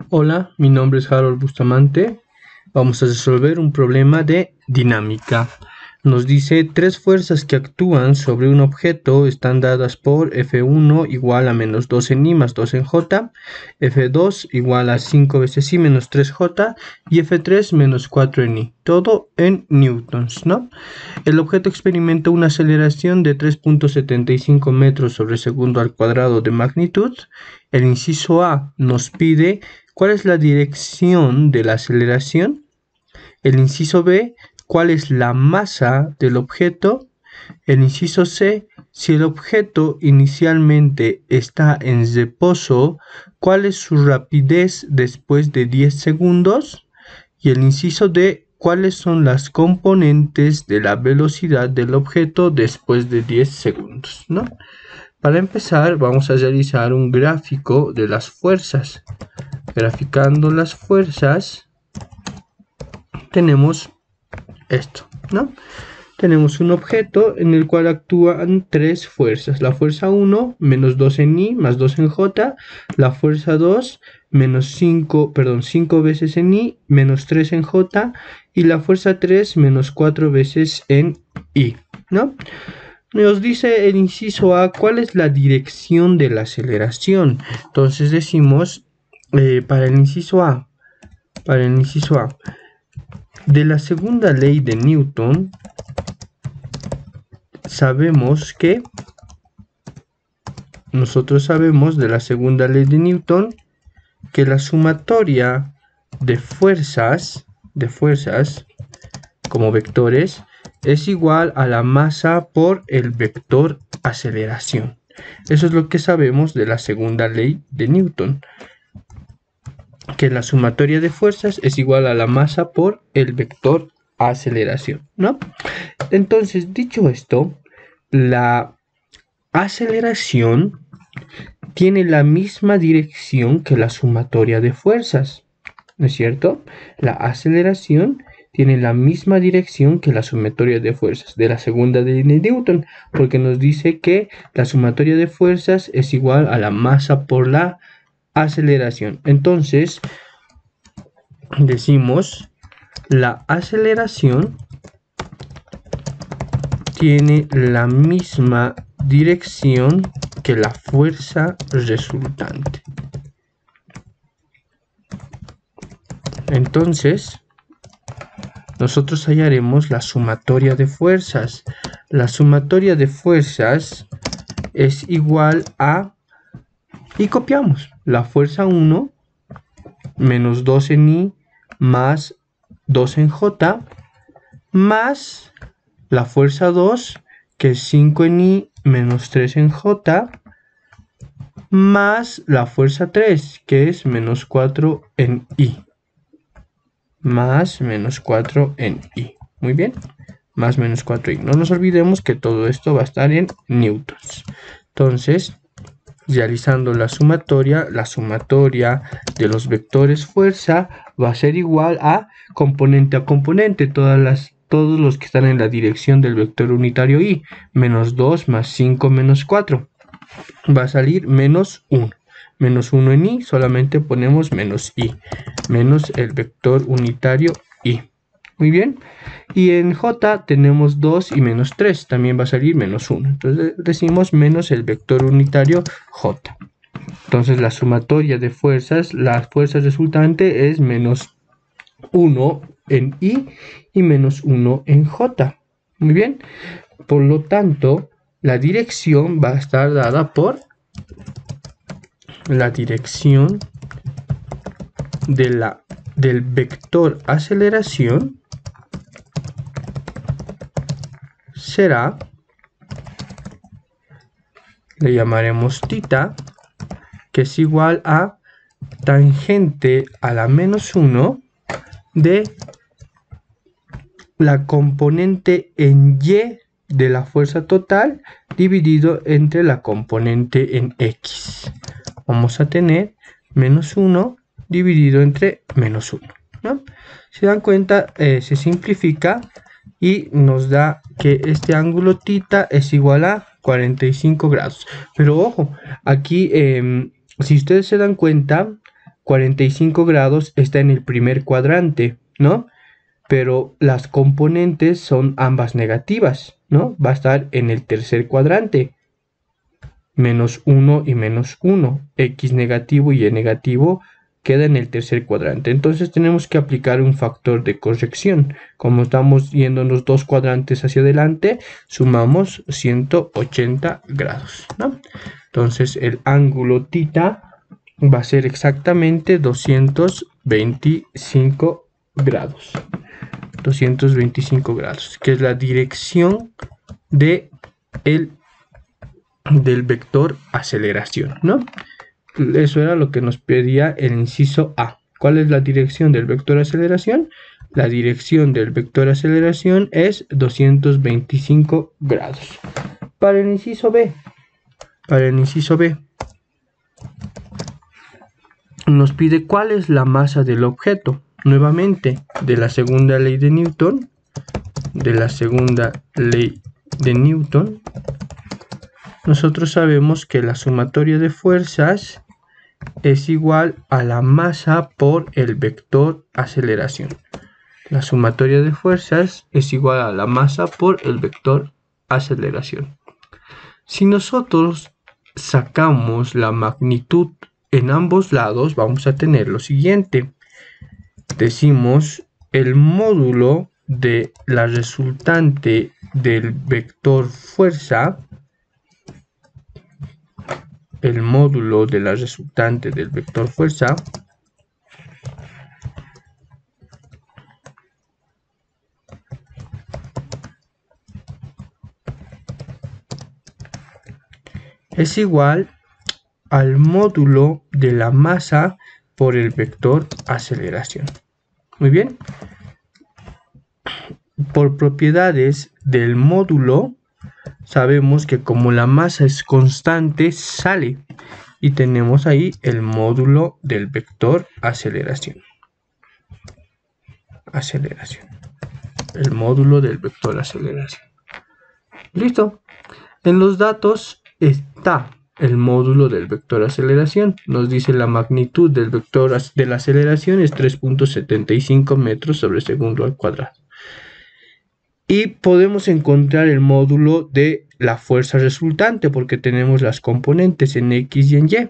Hola, mi nombre es Harold Bustamante. Vamos a resolver un problema de dinámica. Nos dice tres fuerzas que actúan sobre un objeto están dadas por F1 igual a menos 2 en I más 2 en J, F2 igual a 5 veces I menos 3J y F3 menos 4 en I. Todo en newtons, ¿no? El objeto experimenta una aceleración de 3.75 metros sobre segundo al cuadrado de magnitud. El inciso A nos pide cuál es la dirección de la aceleración. El inciso B, cuál es la masa del objeto. El inciso C, si el objeto inicialmente está en reposo, cuál es su rapidez después de 10 segundos. Y el inciso D, cuáles son las componentes de la velocidad del objeto después de 10 segundos, ¿no? Para empezar, vamos a realizar un gráfico de las fuerzas. Graficando las fuerzas, tenemos esto, ¿no? Tenemos un objeto en el cual actúan tres fuerzas. La fuerza 1, menos 2 en I, más 2 en J. La fuerza 2, menos 5 veces en I, menos 3 en J. Y la fuerza 3, menos 4 veces en I, ¿no? Nos dice el inciso A, ¿cuál es la dirección de la aceleración? Entonces decimos, para el inciso A, de la segunda ley de Newton, nosotros sabemos de la segunda ley de Newton que la sumatoria de fuerzas como vectores es igual a la masa por el vector aceleración. Eso es lo que sabemos de la segunda ley de Newton, que la sumatoria de fuerzas es igual a la masa por el vector aceleración, ¿no? Entonces, dicho esto, la aceleración tiene la misma dirección que la sumatoria de fuerzas, ¿no es cierto? La aceleración tiene la misma dirección que la sumatoria de fuerzas de la segunda ley de Newton, porque nos dice que la sumatoria de fuerzas es igual a la masa por la aceleración. Entonces, decimos, la aceleración tiene la misma dirección que la fuerza resultante. Entonces, nosotros hallaremos la sumatoria de fuerzas. La sumatoria de fuerzas es igual a, y copiamos, la fuerza 1 menos 2 en I más 2 en J más la fuerza 2, que es 5 en I menos 3 en J, más la fuerza 3, que es menos 4 en I. Más menos 4 en I. Muy bien. Más menos 4 I. No nos olvidemos que todo esto va a estar en newtons. Entonces, realizando la sumatoria de los vectores fuerza va a ser igual a componente, todos los que están en la dirección del vector unitario I. Menos 2 más 5 menos 4. Va a salir menos 1. Menos 1 en I, solamente ponemos menos I. Menos el vector unitario I. Muy bien. Y en J tenemos 2 y menos 3. También va a salir menos 1. Entonces decimos menos el vector unitario J. Entonces la sumatoria de fuerzas, la fuerza resultante es menos 1 en I y menos 1 en J. Muy bien. Por lo tanto, la dirección va a estar dada por la dirección del vector aceleración será, le llamaremos θ, que es igual a tangente a la menos 1 de la componente en Y de la fuerza total dividido entre la componente en X. Vamos a tener menos 1 dividido entre menos 1, ¿no? Si dan cuenta, se simplifica y nos da que este ángulo θ es igual a 45 grados. Pero ojo, aquí, si ustedes se dan cuenta, 45 grados está en el primer cuadrante, ¿no? Pero las componentes son ambas negativas, ¿no? Va a estar en el tercer cuadrante. Menos 1 y menos 1. X negativo y Y negativo queda en el tercer cuadrante. Entonces tenemos que aplicar un factor de corrección. Como estamos yéndonos 2 cuadrantes hacia adelante, sumamos 180 grados, ¿no? Entonces el ángulo θ va a ser exactamente 225 grados. 225 grados, que es la dirección del vector aceleración, ¿no? Eso era lo que nos pedía el inciso A. ¿Cuál es la dirección del vector aceleración? La dirección del vector aceleración es 225 grados. Para el inciso B, nos pide cuál es la masa del objeto. Nuevamente, de la segunda ley de Newton, nosotros sabemos que la sumatoria de fuerzas es igual a la masa por el vector aceleración. La sumatoria de fuerzas es igual a la masa por el vector aceleración. Si nosotros sacamos la magnitud en ambos lados, vamos a tener lo siguiente. Decimos el módulo de la resultante del vector fuerza, el módulo de la resultante del vector fuerza es igual al módulo de la masa por el vector aceleración. Muy bien. Por propiedades del módulo, sabemos que como la masa es constante, sale. Y tenemos ahí el módulo del vector aceleración. El módulo del vector aceleración. Listo. En los datos está el módulo del vector aceleración. Nos dice la magnitud del vector de la aceleración es 3.75 metros sobre segundo al cuadrado. Y podemos encontrar el módulo de la fuerza resultante porque tenemos las componentes en X y en Y.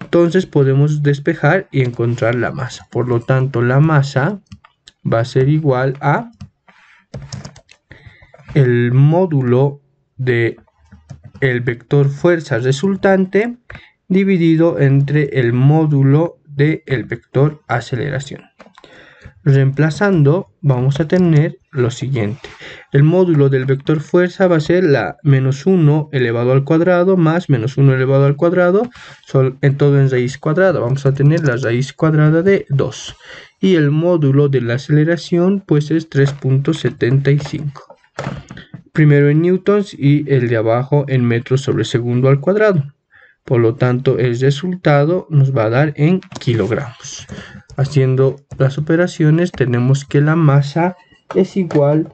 Entonces podemos despejar y encontrar la masa. Por lo tanto, la masa va a ser igual a el módulo de el vector fuerza resultante dividido entre el módulo del vector aceleración. Reemplazando, vamos a tener lo siguiente. El módulo del vector fuerza va a ser la menos 1 elevado al cuadrado más menos 1 elevado al cuadrado, en todo en raíz cuadrada. Vamos a tener la raíz cuadrada de 2. Y el módulo de la aceleración pues es 3.75. Primero en newtons y el de abajo en metros sobre segundo al cuadrado. Por lo tanto, el resultado nos va a dar en kilogramos. Haciendo las operaciones, tenemos que la masa es igual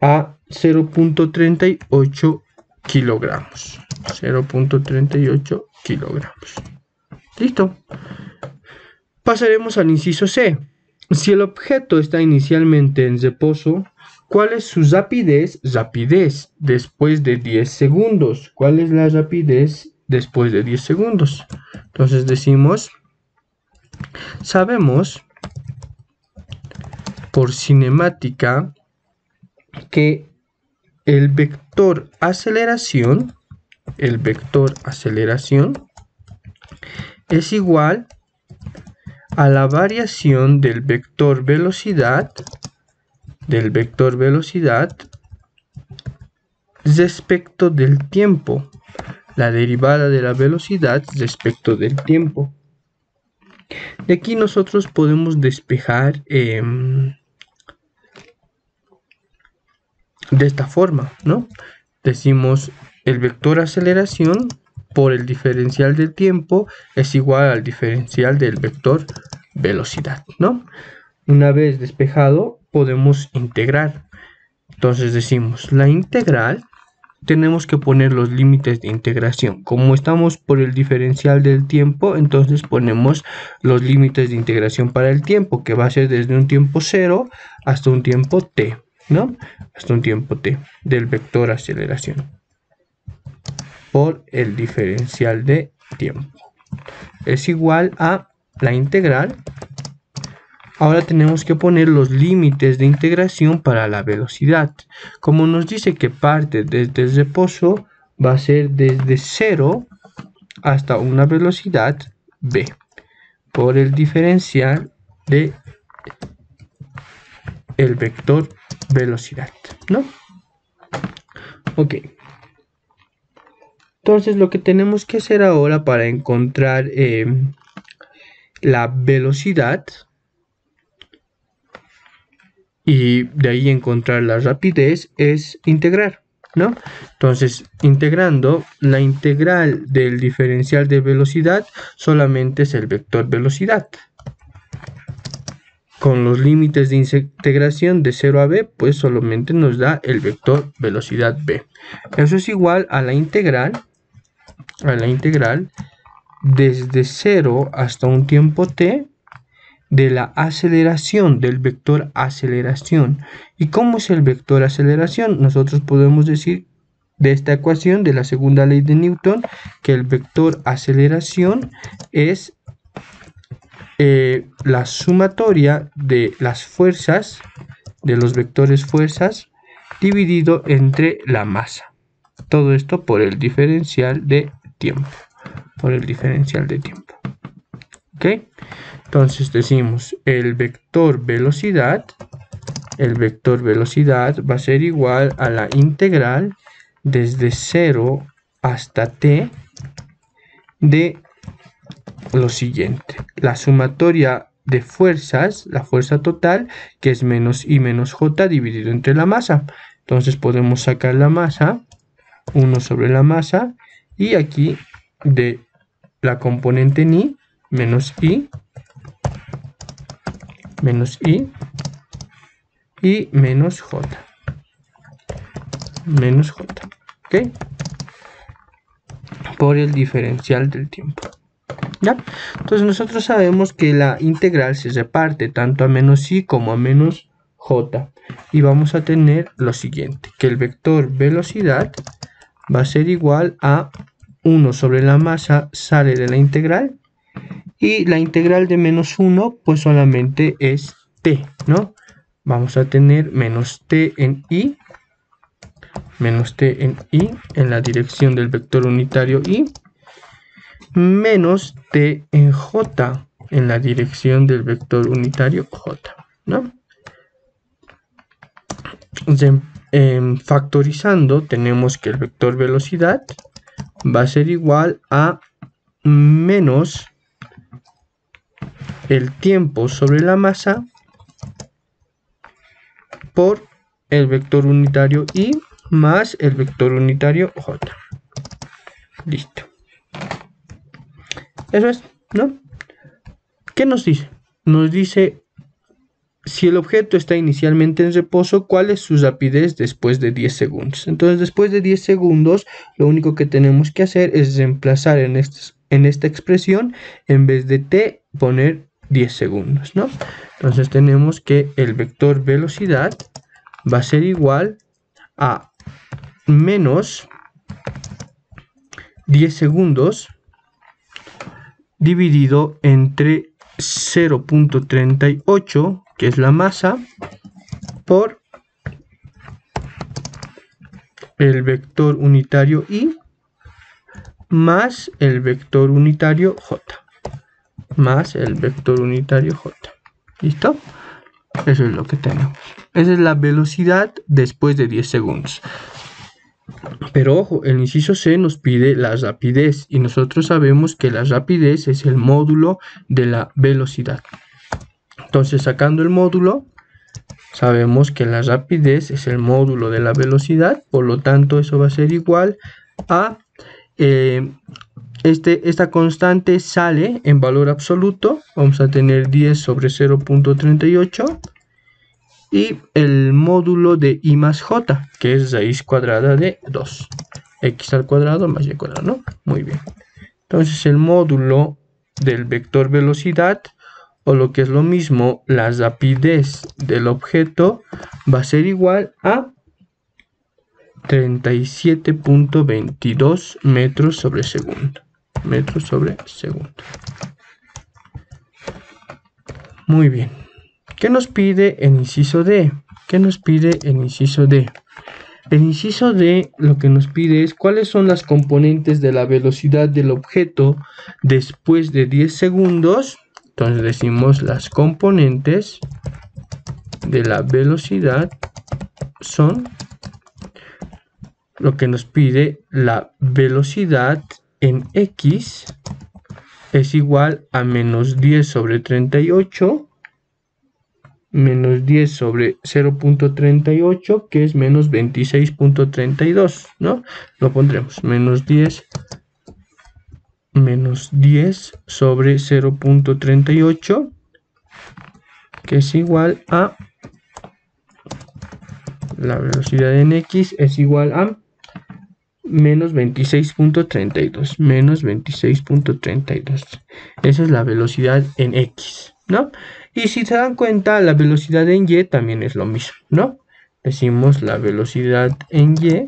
a 0.38 kilogramos. 0.38 kilogramos. Listo. Pasaremos al inciso C. Si el objeto está inicialmente en reposo, ¿cuál es su rapidez? Rapidez después de 10 segundos. ¿Cuál es la rapidez después de 10 segundos? Entonces decimos, sabemos por cinemática que el vector aceleración es igual a la variación del vector velocidad respecto del tiempo. La derivada de la velocidad respecto del tiempo. De aquí nosotros podemos despejar de esta forma, ¿no? Decimos el vector aceleración por el diferencial del tiempo es igual al diferencial del vector velocidad, ¿no? Una vez despejado podemos integrar. Entonces decimos la integral tenemos que poner los límites de integración. Como estamos por el diferencial del tiempo, entonces ponemos los límites de integración para el tiempo, que va a ser desde un tiempo 0 hasta un tiempo t, ¿no? Hasta un tiempo t del vector aceleración por el diferencial de tiempo. Es igual a la integral. Ahora tenemos que poner los límites de integración para la velocidad. Como nos dice que parte desde el reposo, va a ser desde 0 hasta una velocidad v por el diferencial de el vector velocidad, ¿no? Ok. Entonces lo que tenemos que hacer ahora para encontrar la velocidad y de ahí encontrar la rapidez es integrar, ¿no? Entonces, integrando, la integral del diferencial de velocidad solamente es el vector velocidad. Con los límites de integración de 0 a b, pues solamente nos da el vector velocidad b. Eso es igual a la integral desde 0 hasta un tiempo t de la aceleración, del vector aceleración. ¿Y cómo es el vector aceleración? Nosotros podemos decir de esta ecuación de la segunda ley de Newton que el vector aceleración es la sumatoria de las fuerzas, de los vectores fuerzas, dividido entre la masa. Todo esto por el diferencial de tiempo. Por el diferencial de tiempo. ¿Ok? Entonces decimos el vector velocidad va a ser igual a la integral desde 0 hasta t de lo siguiente. La sumatoria de fuerzas, la fuerza total, que es menos I menos J dividido entre la masa. Entonces podemos sacar la masa, 1 sobre la masa, y aquí de la componente ni, menos I y menos J. ¿Ok? Por el diferencial del tiempo. ¿Ya? Entonces nosotros sabemos que la integral se reparte tanto a menos I como a menos J. Y vamos a tener lo siguiente, que el vector velocidad va a ser igual a 1 sobre la masa sale de la integral. Y la integral de menos 1 pues solamente es t, ¿no? Vamos a tener menos t en i en la dirección del vector unitario i, menos t en j en la dirección del vector unitario j, ¿no? Factorizando tenemos que el vector velocidad va a ser igual a menos el tiempo sobre la masa por el vector unitario i más el vector unitario j. Listo. Eso es, ¿no? ¿Qué nos dice? Nos dice si el objeto está inicialmente en reposo, ¿cuál es su rapidez después de 10 segundos? Entonces, después de 10 segundos, lo único que tenemos que hacer es reemplazar en esta expresión, en vez de t, poner 10 segundos, ¿no? Entonces tenemos que el vector velocidad va a ser igual a menos 10 segundos dividido entre 0.38, que es la masa, por el vector unitario i más el vector unitario j. ¿Listo? Eso es lo que tenemos. Esa es la velocidad después de 10 segundos. Pero ojo, el inciso C nos pide la rapidez y nosotros sabemos que la rapidez es el módulo de la velocidad. Entonces, sacando el módulo, sabemos que la rapidez es el módulo de la velocidad, por lo tanto eso va a ser igual a esta constante sale en valor absoluto, vamos a tener 10 sobre 0.38 y el módulo de I más J, que es raíz cuadrada de 2. X al cuadrado más Y al cuadrado, ¿no? Muy bien. Entonces el módulo del vector velocidad, o lo que es lo mismo, la rapidez del objeto, va a ser igual a 37.22 metros sobre segundo. Metros sobre segundo. Muy bien. ¿Qué nos pide el inciso D? ¿Qué nos pide el inciso D? El inciso D lo que nos pide es cuáles son las componentes de la velocidad del objeto después de 10 segundos. Entonces decimos las componentes de la velocidad son lo que nos pide la velocidad en X es igual a menos 10 sobre 38 menos 10 sobre 0.38, que es menos 26.32, ¿no? Lo pondremos, menos 10 sobre 0.38, que es igual a la velocidad en X es igual a menos 26.32, menos 26.32. Esa es la velocidad en X, ¿no? Y si se dan cuenta, la velocidad en Y también es lo mismo, ¿no? Decimos la velocidad en Y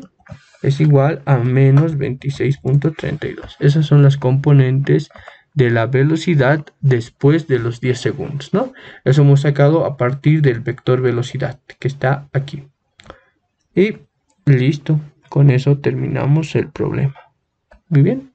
es igual a menos 26.32. Esas son las componentes de la velocidad después de los 10 segundos, ¿no? Eso hemos sacado a partir del vector velocidad que está aquí. Y listo, con eso terminamos el problema. Muy bien.